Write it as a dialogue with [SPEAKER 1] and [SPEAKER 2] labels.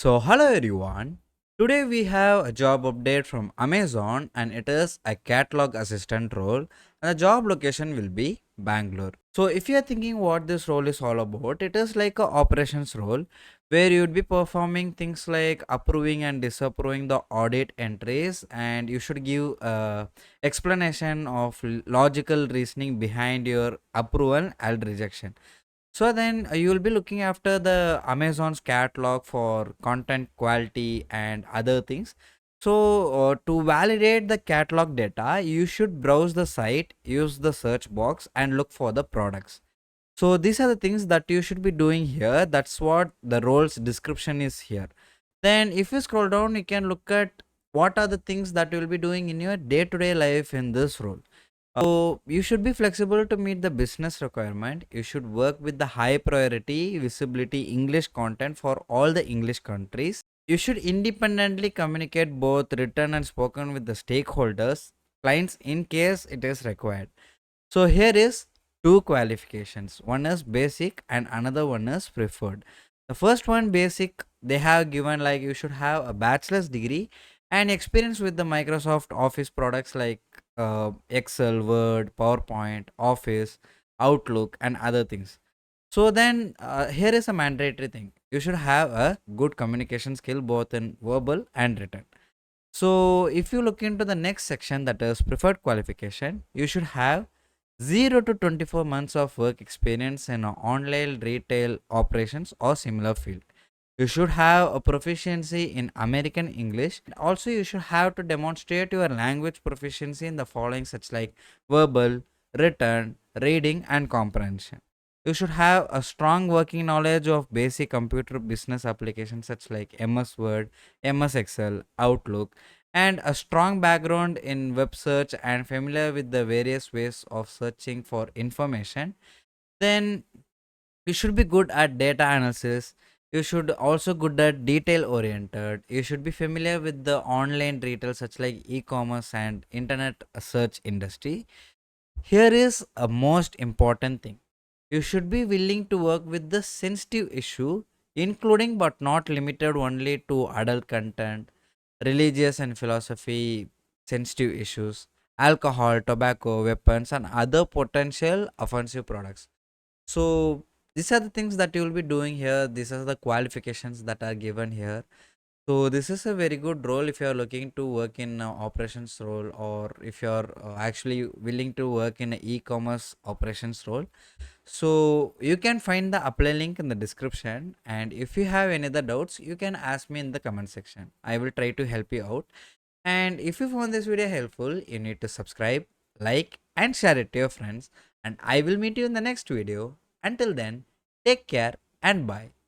[SPEAKER 1] So, hello everyone. Today we have a job update from Amazon and it is a catalog assistant role and the job location will be Bangalore. So, if you are thinking what this role is all about, it is like a operations role where you would be performing things like approving and disapproving the audit entries and you should give a explanation of logical reasoning behind your approval and rejection. So then you will be looking after the Amazon's catalog for content quality and other things. So to validate the catalog data, you should browse the site, use the search box and look for the products. So these are the things that you should be doing here. That's what the role's description is here. Then if you scroll down, you can look at what are the things that you will be doing in your day-to-day life in this role. So you should be flexible to meet the business requirement. You should work with the high priority visibility English content for all the English countries. You should independently communicate both written and spoken with the stakeholders, clients in case it is required. So here is two qualifications. One is basic and another one is preferred. The first one basic, they have given like you should have a bachelor's degree and experience with the Microsoft Office products like Excel, Word, PowerPoint, Office, Outlook and other things. So then here is a mandatory thing. You should have a good communication skill both in verbal and written. So if you look into the next section, that is preferred qualification, you should have 0 to 24 months of work experience in online retail operations or similar field. You should have a proficiency in American English. Also, you should have to demonstrate your language proficiency in the following such like verbal, written, reading and comprehension. You should have a strong working knowledge of basic computer business applications such like MS Word, MS Excel, Outlook, and a strong background in web search and familiar with the various ways of searching for information. Then you should be good at data analysis. You should also good at detail oriented. You should be familiar with the online retail such like e-commerce and internet search industry. Here is a most important thing. You should be willing to work with the sensitive issue, including but not limited only to adult content, religious and philosophy sensitive issues, alcohol, tobacco, weapons, and other potential offensive products. So these are the things that you will be doing here. These are the qualifications that are given here. So this is a very good role if you are looking to work in operations role, or if you are actually willing to work in a e-commerce operations role. So you can find the apply link in the description, and if you have any other doubts, you can ask me in the comment section. I will try to help you out. And if you found this video helpful, you need to subscribe, like, and share it to your friends. And I will meet you in the next video. Until then, take care and bye.